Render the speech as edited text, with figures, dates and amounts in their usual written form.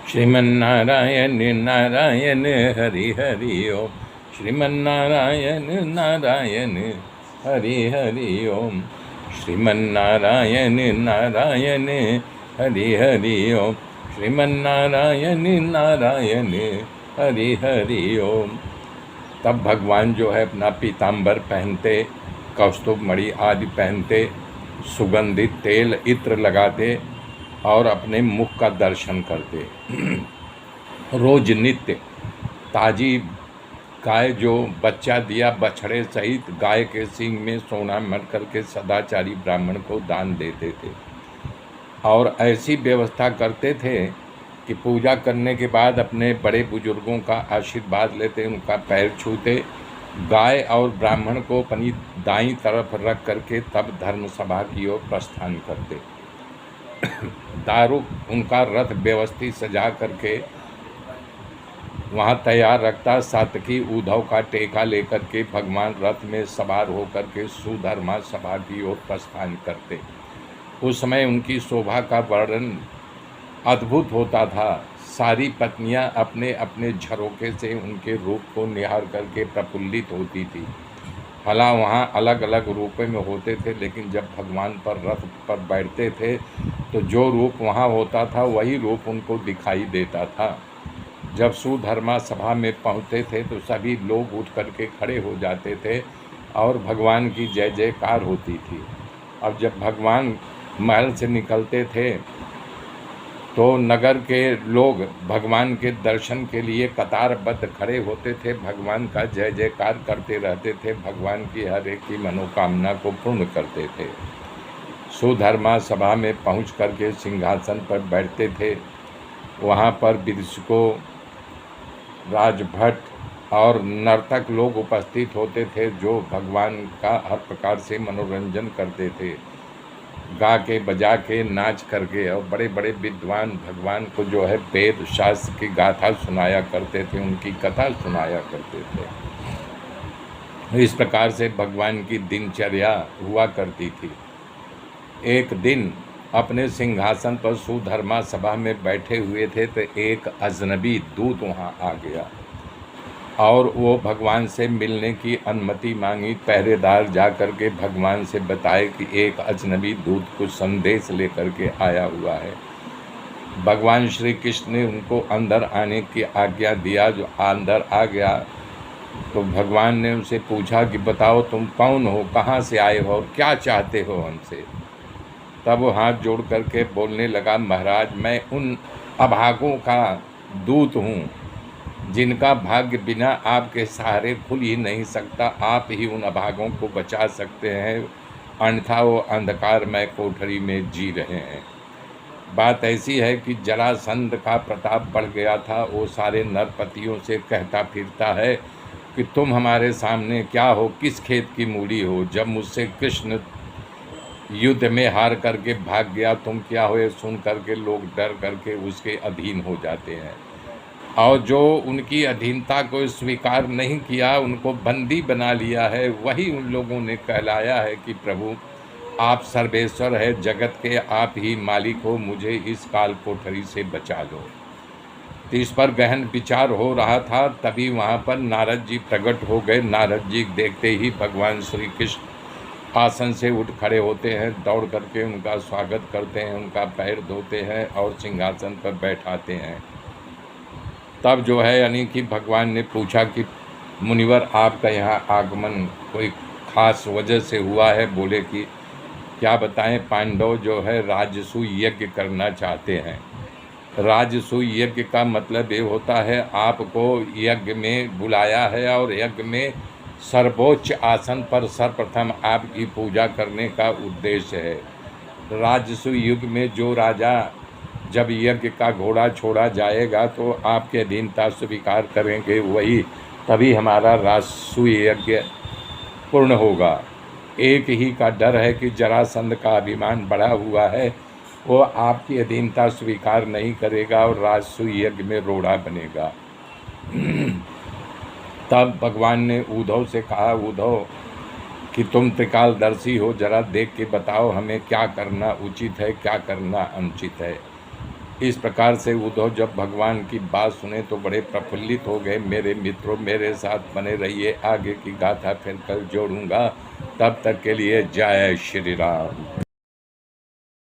श्रीमन्नारायण नारायण हरि हरि ओम। श्रीमन्नारायण नारायण हरि हरि ओम। श्रीमन्नारायण नारायण हरि हरि ओम। श्रीमन्नारायण नारायण हरि हरि ओम। तब भगवान जो है अपना पीताम्बर पहनते, कौस्तुभ मणि आदि पहनते, सुगंधित तेल इत्र लगाते और अपने मुख का दर्शन करते। रोज नित्य ताजी गाय जो बच्चा दिया बछड़े सहित गाय के सींग में सोना मर करके सदाचारी ब्राह्मण को दान देते थे। और ऐसी व्यवस्था करते थे कि पूजा करने के बाद अपने बड़े बुजुर्गों का आशीर्वाद लेते, उनका पैर छूते, गाय और ब्राह्मण को अपनी दाईं तरफ रख करके तब धर्म सभा की ओर प्रस्थान करते। दारुक उनका रथ व्यवस्थित सजा करके वहाँ तैयार रखता। सातकी उद्धव का टेका लेकर के भगवान रथ में सवार होकर के सुधर्मा सभा की ओर प्रस्थान करते। उस समय उनकी शोभा का वर्णन अद्भुत होता था। सारी पत्नियां अपने अपने झरोखे से उनके रूप को निहार करके प्रफुल्लित होती थी। भला वहाँ अलग अलग रूपों में होते थे, लेकिन जब भगवान पर रथ पर बैठते थे तो जो रूप वहाँ होता था वही रूप उनको दिखाई देता था। जब सुधर्मा सभा में पहुँचते थे तो सभी लोग उठ करके खड़े हो जाते थे और भगवान की जय जयकार होती थी। अब जब भगवान महल से निकलते थे तो नगर के लोग भगवान के दर्शन के लिए कतारबद्ध खड़े होते थे, भगवान का जय जयकार करते रहते थे, भगवान की हर एक की मनोकामना को पूर्ण करते थे। सुधर्मा सभा में पहुंच करके सिंहासन पर बैठते थे। वहां पर विदुषकों, राजभट और नर्तक लोग उपस्थित होते थे जो भगवान का हर प्रकार से मनोरंजन करते थे, गा के बजा के नाच करके। और बड़े बड़े विद्वान भगवान को जो है वेद शास्त्र की गाथा सुनाया करते थे, उनकी कथा सुनाया करते थे। इस प्रकार से भगवान की दिनचर्या हुआ करती थी। एक दिन अपने सिंहासन पर सुधर्मा सभा में बैठे हुए थे तो एक अजनबी दूत वहाँ आ गया और वो भगवान से मिलने की अनुमति मांगी। पहरेदार जा कर के भगवान से बताए कि एक अजनबी दूत कुछ संदेश लेकर के आया हुआ है। भगवान श्री कृष्ण ने उनको अंदर आने की आज्ञा दिया। जो अंदर आ गया तो भगवान ने उनसे पूछा कि बताओ तुम कौन हो, कहाँ से आए हो और क्या चाहते हो हमसे। तब वो हाथ जोड़ करके बोलने लगा, महाराज मैं उन अभागों का दूत हूँ जिनका भाग्य बिना आपके सहारे खुल ही नहीं सकता। आप ही उन अभागों को बचा सकते हैं, अन्यथा वो अंधकारमय कोठरी में जी रहे हैं। बात ऐसी है कि जरासंध का प्रताप बढ़ गया था। वो सारे नरपतियों से कहता फिरता है कि तुम हमारे सामने क्या हो, किस खेत की मूली हो। जब मुझसे कृष्ण युद्ध में हार करके भाग गया, तुम क्या हो, ये सुन करके लोग डर करके उसके अधीन हो जाते हैं। और जो उनकी अधीनता को स्वीकार नहीं किया, उनको बंदी बना लिया है, वही उन लोगों ने कहलाया है कि प्रभु आप सर्वेश्वर है, जगत के आप ही मालिक हो, मुझे इस काल कोठरी से बचा लो। तो इस पर गहन विचार हो रहा था। तभी वहाँ पर नारद जी प्रकट हो गए। नारद जी देखते ही भगवान श्री कृष्ण आसन से उठ खड़े होते हैं, दौड़ करके उनका स्वागत करते हैं, उनका पैर धोते हैं और सिंहासन पर बैठाते हैं। तब जो है यानी कि भगवान ने पूछा कि मुनिवर आपका यहाँ आगमन कोई खास वजह से हुआ है। बोले कि क्या बताएं, पांडव जो है राजसूय यज्ञ करना चाहते हैं। राजसूय यज्ञ का मतलब ये होता है आपको यज्ञ में बुलाया है और यज्ञ में सर्वोच्च आसन पर सर्वप्रथम आपकी पूजा करने का उद्देश्य है। राजसूय युग में जो राजा जब यज्ञ का घोड़ा छोड़ा जाएगा तो आपके अधीनता स्वीकार करेंगे, वही तभी हमारा राजसूय यज्ञ पूर्ण होगा। एक ही का डर है कि जरासंध का अभिमान बढ़ा हुआ है, वो आपकी अधीनता स्वीकार नहीं करेगा और राजसूय यज्ञ में रोड़ा बनेगा। तब भगवान ने उद्धव से कहा, उद्धव कि तुम त्रिकालदर्शी हो, जरा देख के बताओ हमें क्या करना उचित है, क्या करना अनुचित है। इस प्रकार से उद्धव जब भगवान की बात सुने तो बड़े प्रफुल्लित हो गए। मेरे मित्रों, मेरे साथ बने रहिए, आगे की गाथा फिर कल जोड़ूंगा। तब तक के लिए जय श्री राम।